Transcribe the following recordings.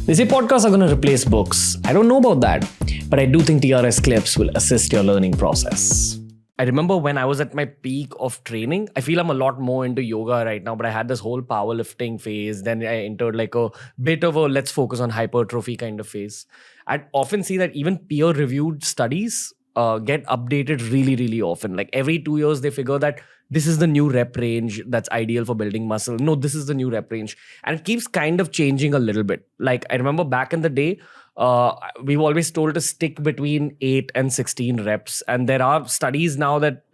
They say podcasts are going to replace books. I don't know about that, but I do think TRS clips will assist your learning process. I remember when I was at my peak of training, I feel I'm a lot more into yoga right now, but I had this whole powerlifting phase. Then I entered like a bit of a let's focus on hypertrophy kind of phase. I'd often see that even peer-reviewed studies get updated really, really often. Like every 2 years, they figure that this is the new rep range that's ideal for building muscle. No, this is the new rep range. And it keeps kind of changing a little bit. Like I remember back in the day, we've always told to stick between 8 and 16 reps. And there are studies now that,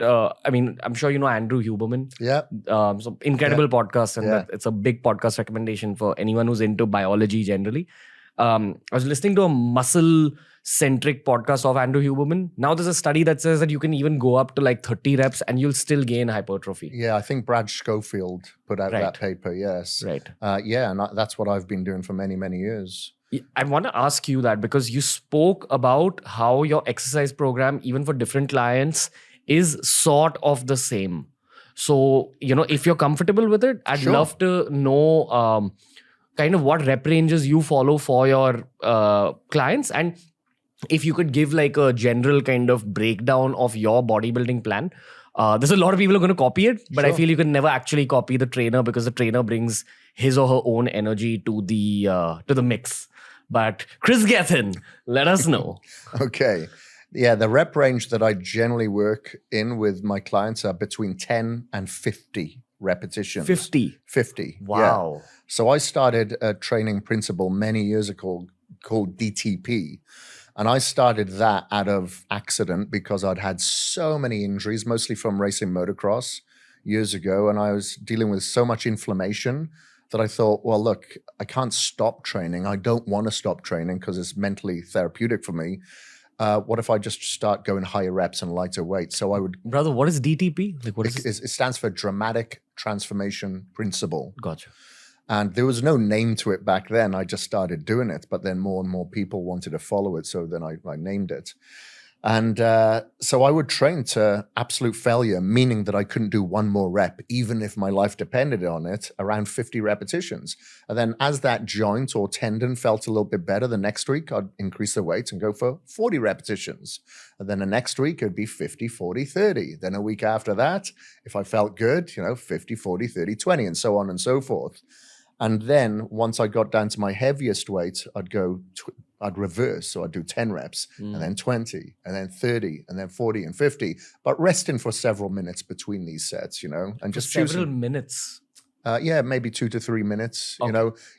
I'm sure you know Andrew Huberman. Yeah. So incredible podcast. And it's a big podcast recommendation for anyone who's into biology generally. I was listening to a muscle-centric podcast of Andrew Huberman. Now there's a study that says that you can even go up to like 30 reps and you'll still gain hypertrophy. Yeah, I think Brad Schofield put out that paper, yes. Right. And that's what I've been doing for many, many years. I want to ask you that because you spoke about how your exercise program, even for different clients, is sort of the same. So, if you're comfortable with it, I'd love to know kind of what rep ranges you follow for your clients. And if you could give like a general kind of breakdown of your bodybuilding plan. There's a lot of people who are going to copy it, but I feel you can never actually copy the trainer because the trainer brings his or her own energy to the mix. But Kris Gethin, let us know. Okay. Yeah, the rep range that I generally work in with my clients are between 10 and 50 repetitions. 50. Wow. Yeah. So I started a training principle many years ago called DTP. And I started that out of accident because I'd had so many injuries, mostly from racing motocross years ago. And I was dealing with so much inflammation that I thought, well, look, I can't stop training. I don't want to stop training because it's mentally therapeutic for me. What if I just start going higher reps and lighter weight? So I would... Brother, what is DTP? Like, what is it? It stands for Dramatic Transformation Principle. Gotcha. And there was no name to it back then. I just started doing it, but then more and more people wanted to follow it. So then I named it. And so I would train to absolute failure, meaning that I couldn't do one more rep, even if my life depended on it, around 50 repetitions. And then as that joint or tendon felt a little bit better, the next week I'd increase the weight and go for 40 repetitions. And then the next week it'd be 50, 40, 30. Then a week after that, if I felt good, 50, 40, 30, 20, and so on and so forth. And then once I got down to my heaviest weight, I'd reverse. So I'd do 10 reps and then 20 and then 30 and then 40 and 50, but resting for several minutes between these sets, and just several minutes. Maybe 2 to 3 minutes,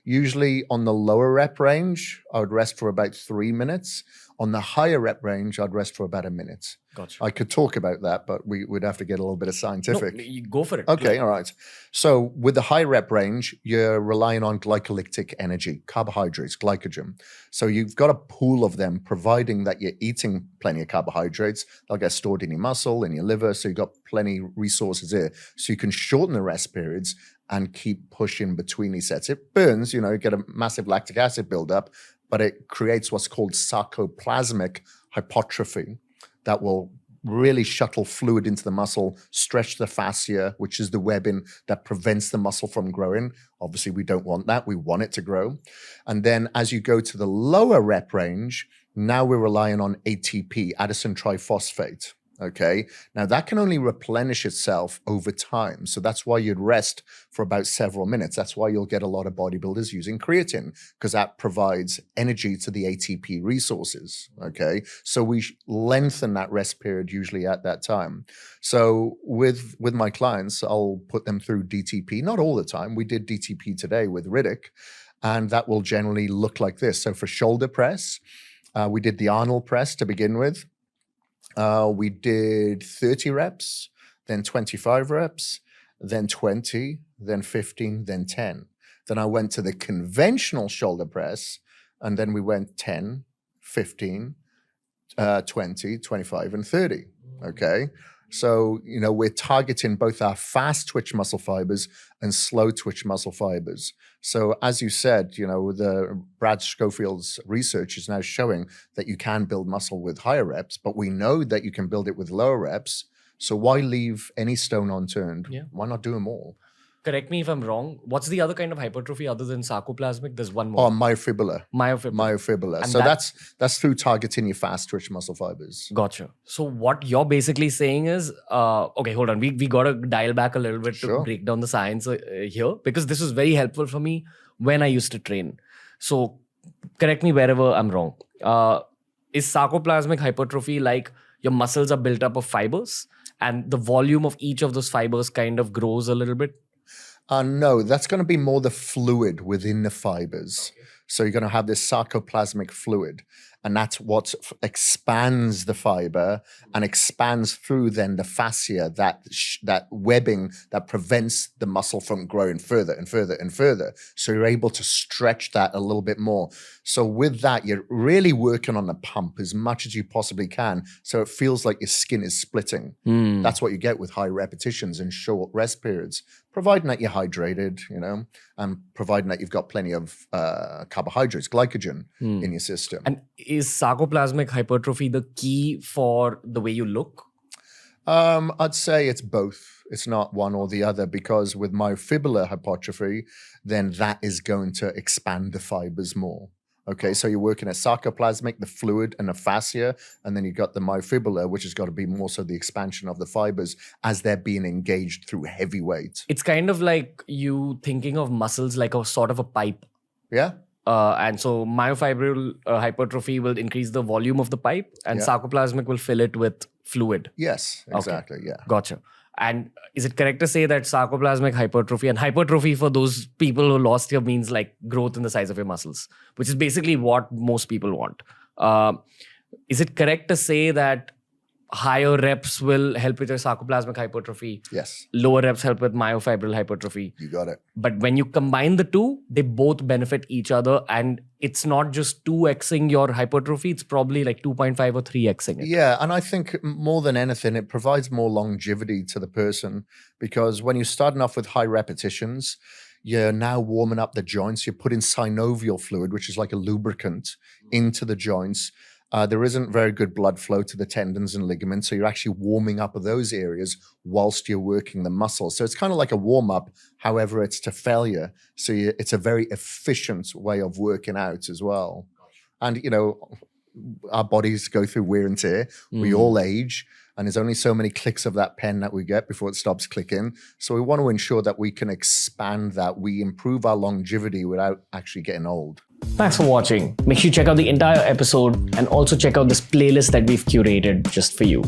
usually on the lower rep range, I would rest for about 3 minutes. On the higher rep range, I'd rest for about a minute. Gotcha. I could talk about that, but we would have to get a little bit of scientific. No, you go for it. Okay, all right. So with the high rep range, you're relying on glycolytic energy, carbohydrates, glycogen. So you've got a pool of them, providing that you're eating plenty of carbohydrates. They'll get stored in your muscle, in your liver. So you've got plenty resources here. So you can shorten the rest periods and keep pushing between these sets. It burns, you get a massive lactic acid buildup, but it creates what's called sarcoplasmic hypertrophy that will really shuttle fluid into the muscle, stretch the fascia, which is the webbing that prevents the muscle from growing. Obviously, we don't want that. We want it to grow. And then as you go to the lower rep range, now we're relying on ATP, adenosine triphosphate. Okay, now that can only replenish itself over time. So that's why you'd rest for about several minutes. That's why you'll get a lot of bodybuilders using creatine, because that provides energy to the ATP resources. Okay, so we lengthen that rest period usually at that time. So with my clients, I'll put them through DTP, not all the time. We did DTP today with Hrithik, and that will generally look like this. So for shoulder press, we did the Arnold press to begin with. We did 30 reps, then 25 reps, then 20, then 15, then 10. Then I went to the conventional shoulder press, and then we went 10, 15, 20, 25, and 30. Okay. So, we're targeting both our fast twitch muscle fibers and slow twitch muscle fibers. So as you said, the Brad Schofield's research is now showing that you can build muscle with higher reps, but we know that you can build it with lower reps. So why leave any stone unturned? Yeah. Why not do them all? correct me if I'm wrong. What's the other kind of hypertrophy other than sarcoplasmic? There's one more. Or myofibrillar. Myofibrillar. So that's through targeting your fast twitch muscle fibers. Gotcha. So what you're basically saying is, okay, hold on. We got to dial back a little bit to break down the science here, because this was very helpful for me when I used to train. So correct me wherever I'm wrong. Is sarcoplasmic hypertrophy like your muscles are built up of fibers and the volume of each of those fibers kind of grows a little bit? No, that's going to be more the fluid within the fibers. Okay. So you're going to have this sarcoplasmic fluid, and that's what expands the fiber and expands through then the fascia, that webbing that prevents the muscle from growing further and further and further. So you're able to stretch that a little bit more. So with that, you're really working on the pump as much as you possibly can. So it feels like your skin is splitting. That's what you get with high repetitions and short rest periods, providing that you're hydrated, and providing that you've got plenty of carbohydrates, glycogen in your system. And is sarcoplasmic hypertrophy the key for the way you look? I'd say it's both. It's not one or the other, because with myofibrillar hypertrophy, then that is going to expand the fibers more. Okay, so you're working at sarcoplasmic, the fluid and the fascia, and then you've got the myofibrillar, which has got to be more so the expansion of the fibers as they're being engaged through heavy weight. It's kind of like you thinking of muscles like a sort of a pipe. Yeah. And so myofibril hypertrophy will increase the volume of the pipe, and sarcoplasmic will fill it with fluid. Yes, exactly. Okay. Yeah. Gotcha. And is it correct to say that sarcoplasmic hypertrophy, and hypertrophy for those people who lost here means like growth in the size of your muscles, which is basically what most people want. Is it correct to say that higher reps will help with your sarcoplasmic hypertrophy? Yes. Lower reps help with myofibril hypertrophy. You got it. But when you combine the two, they both benefit each other. And it's not just 2xing your hypertrophy, it's probably like 2.5 or 3xing it. Yeah. And I think more than anything, it provides more longevity to the person, because when you're starting off with high repetitions, you're now warming up the joints. You're putting synovial fluid, which is like a lubricant, into the joints. There isn't very good blood flow to the tendons and ligaments, so you're actually warming up those areas whilst you're working the muscles. So it's kind of like a warm-up, however, it's to failure. So it's a very efficient way of working out as well. And, our bodies go through wear and tear. We all age, and there's only so many clicks of that pen that we get before it stops clicking. So we want to ensure that we can expand that, we improve our longevity without actually getting old. Thanks for watching. Make sure you check out the entire episode and also check out this playlist that we've curated just for you.